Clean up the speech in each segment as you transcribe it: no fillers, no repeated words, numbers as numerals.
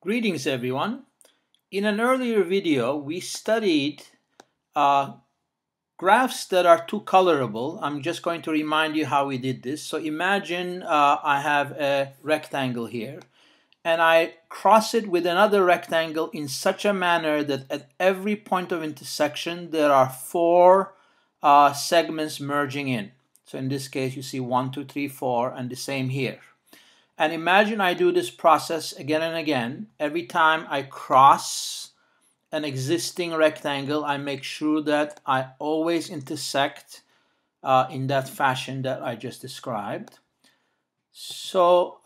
Greetings everyone. In an earlier video we studied graphs that are two colorable. I'm just going to remind you how we did this. So imagine I have a rectangle here and I cross it with another rectangle in such a manner that at every point of intersection there are four segments merging in. So in this case you see 1, 2, 3, 4, and the same here. And imagine I do this process again and again. Every time I cross an existing rectangle, I make sure that I always intersect in that fashion that I just described. So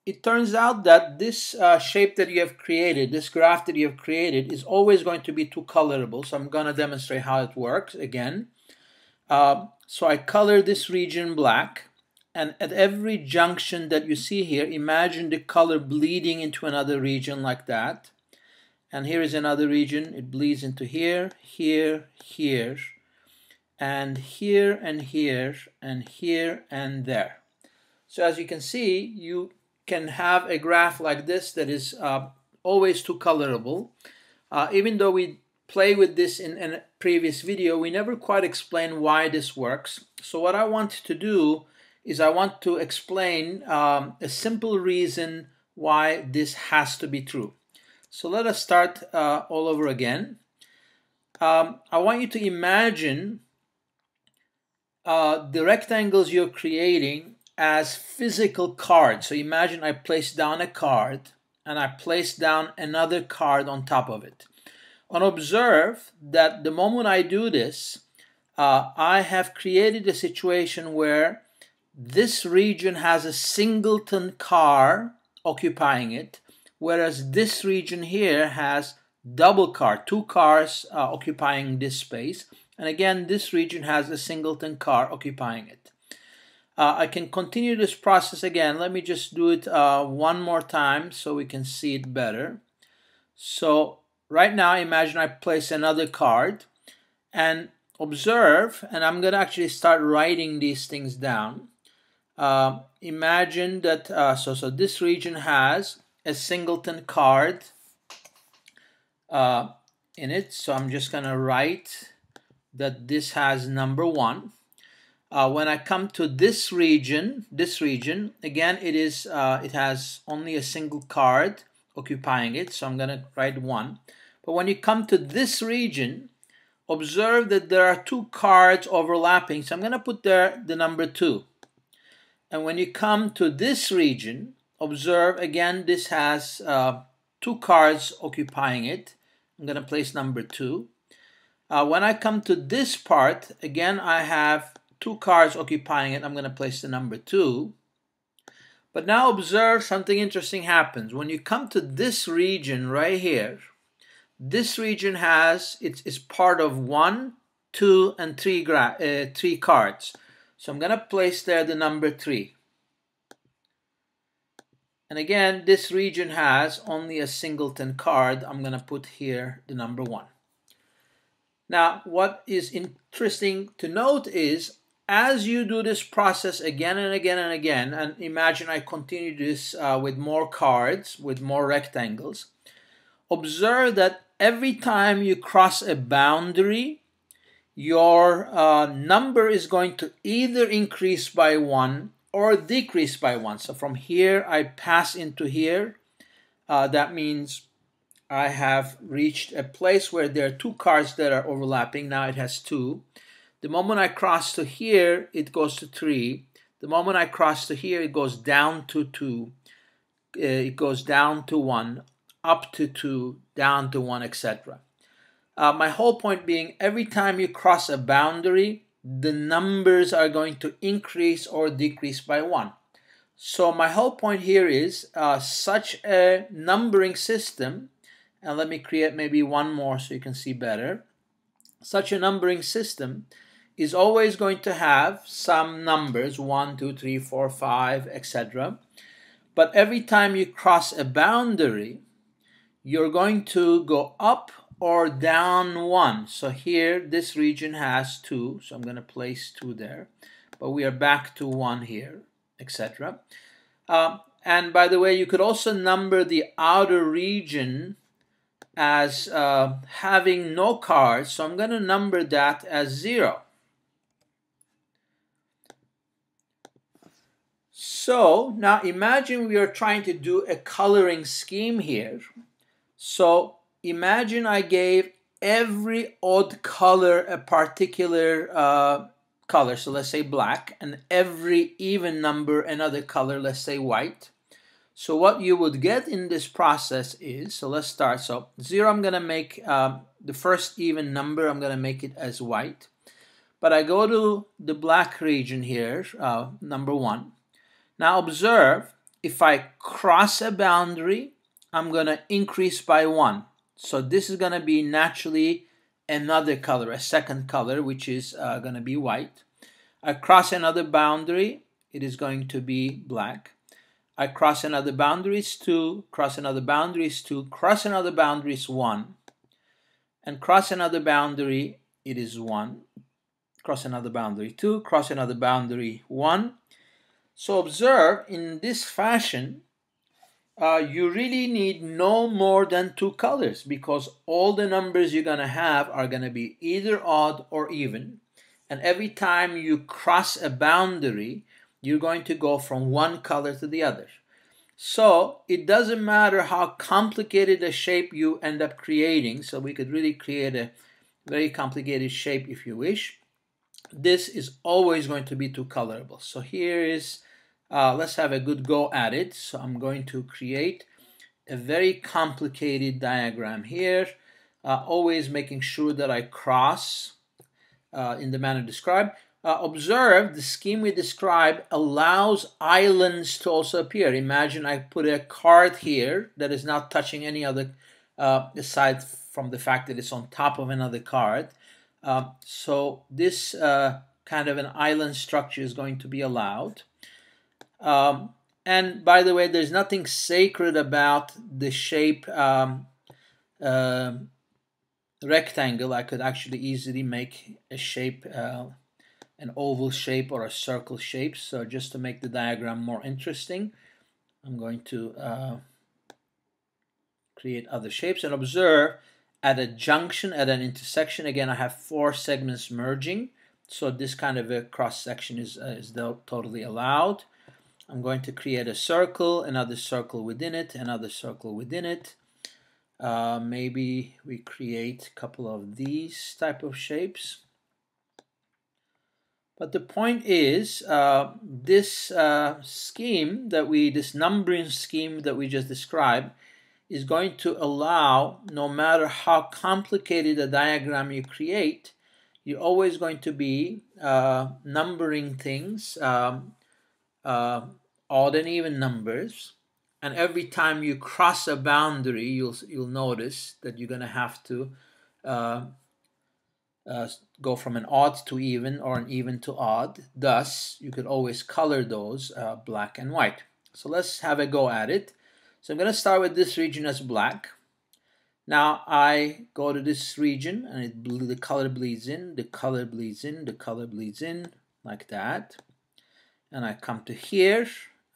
it turns out that this shape that you have created, this graph that you have created, is always going to be two colorable. So I'm going to demonstrate how it works again. So I color this region black. And at every junction that you see here, imagine the color bleeding into another region like that. And here is another region. It bleeds into here, here, here, and here, and here, and here, and there. So as you can see, you can have a graph like this that is always two colorable. Even though we play with this in a previous video, we never quite explain why this works. So what I want to do is I want to explain a simple reason why this has to be true. So let us start all over again. I want you to imagine the rectangles you're creating as physical cards. So imagine I place down a card and I place down another card on top of it. And observe that the moment I do this, I have created a situation where this region has a singleton car occupying it, whereas this region here has double car, two cars occupying this space. And again, this region has a singleton car occupying it. I can continue this process again. Let me just do it one more time so we can see it better. So right now, imagine I place another card and observe, and I'm going to actually start writing these things down. Imagine that so this region has a singleton card in it, so I'm just gonna write that this has number 1. When I come to this region again, it has only a single card occupying it, so I'm gonna write 1. But when you come to this region, observe that there are two cards overlapping, so I'm gonna put there the number 2. And when you come to this region, observe again this has two cards occupying it. I'm going to place number 2. When I come to this part, again I have two cards occupying it. I'm going to place the number 2. But now observe something interesting happens. When you come to this region right here, this region it's part of 1, 2, and 3 cards. So I'm going to place there the number 3. And again, this region has only a singleton card. I'm going to put here the number 1. Now, what is interesting to note is as you do this process again and again and again, and imagine I continue this with more cards, with more rectangles, observe that every time you cross a boundary, your number is going to either increase by 1 or decrease by 1. So from here I pass into here. That means I have reached a place where there are two cards that are overlapping. Now it has 2. The moment I cross to here, it goes to 3. The moment I cross to here, it goes down to 2. It goes down to 1, up to 2, down to 1, etc. My whole point being, every time you cross a boundary, the numbers are going to increase or decrease by 1. So my whole point here is such a numbering system, and let me create maybe one more so you can see better. Such a numbering system is always going to have some numbers, 1, 2, 3, 4, 5, etc. But every time you cross a boundary, you're going to go up or down 1. So here this region has 2, so I'm going to place 2 there, but we are back to 1 here, etc. And by the way, you could also number the outer region as having no cards. So I'm going to number that as 0. So now imagine we are trying to do a coloring scheme here. So imagine I gave every odd color a particular color, so let's say black, and every even number another color, let's say white. So what you would get in this process is, so let's start. So 0, I'm going to make the first even number, I'm going to make it as white. But I go to the black region here, number 1. Now observe, if I cross a boundary, I'm going to increase by 1. So this is going to be naturally another color, a second color, which is going to be white. I cross another boundary, it is going to be black. I cross another boundary is 2, cross another boundary is 2, cross another boundary is 1, and cross another boundary, it is 1. Cross another boundary 2, cross another boundary 1. So observe, in this fashion, you really need no more than 2 colors, because all the numbers you're going to have are going to be either odd or even. And every time you cross a boundary, you're going to go from one color to the other. So it doesn't matter how complicated a shape you end up creating. So we could really create a very complicated shape if you wish. This is always going to be 2 colorable. So here is, let's have a good go at it. So I'm going to create a very complicated diagram here, always making sure that I cross in the manner described. Observe, the scheme we described allows islands to also appear. Imagine I put a card here that is not touching any other, aside from the fact that it's on top of another card. So this kind of an island structure is going to be allowed. And by the way, there's nothing sacred about the shape rectangle. I could actually easily make a shape, an oval shape or a circle shape. So just to make the diagram more interesting, I'm going to create other shapes. And observe, at a junction, at an intersection, again, I have 4 segments merging. So this kind of a cross section is totally allowed. I'm going to create a circle, another circle within it, another circle within it. Maybe we create a couple of these type of shapes. But the point is, this scheme that this numbering scheme that we just described is going to allow, no matter how complicated a diagram you create, you're always going to be numbering things, odd and even numbers. And every time you cross a boundary, you'll notice that you're going to have to go from an odd to even or an even to odd. Thus, you could always color those black and white. So let's have a go at it. So I'm going to start with this region as black. Now I go to this region and the color bleeds in, the color bleeds in, the color bleeds in, like that. And I come to here,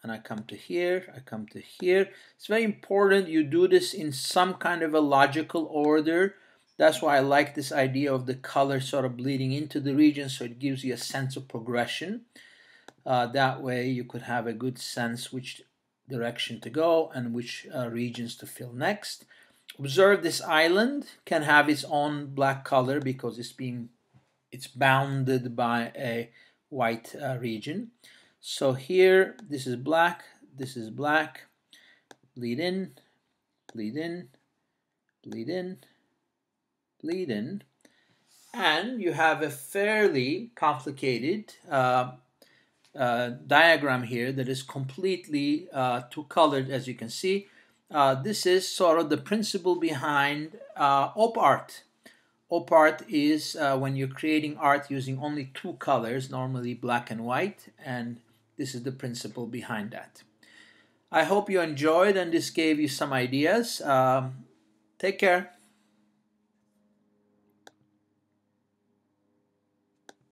and I come to here, I come to here. It's very important you do this in some kind of a logical order. That's why I like this idea of the color sort of bleeding into the region, so it gives you a sense of progression. That way you could have a good sense which direction to go and which regions to fill next. Observe, this island can have its own black color because it's bounded by a white region. So here, this is black, bleed in, bleed in, bleed in, bleed in, and you have a fairly complicated diagram here that is completely 2-colored, as you can see. This is sort of the principle behind op art. Op art is when you're creating art using only 2 colors, normally black and white, and this is the principle behind that. I hope you enjoyed and this gave you some ideas. Take care.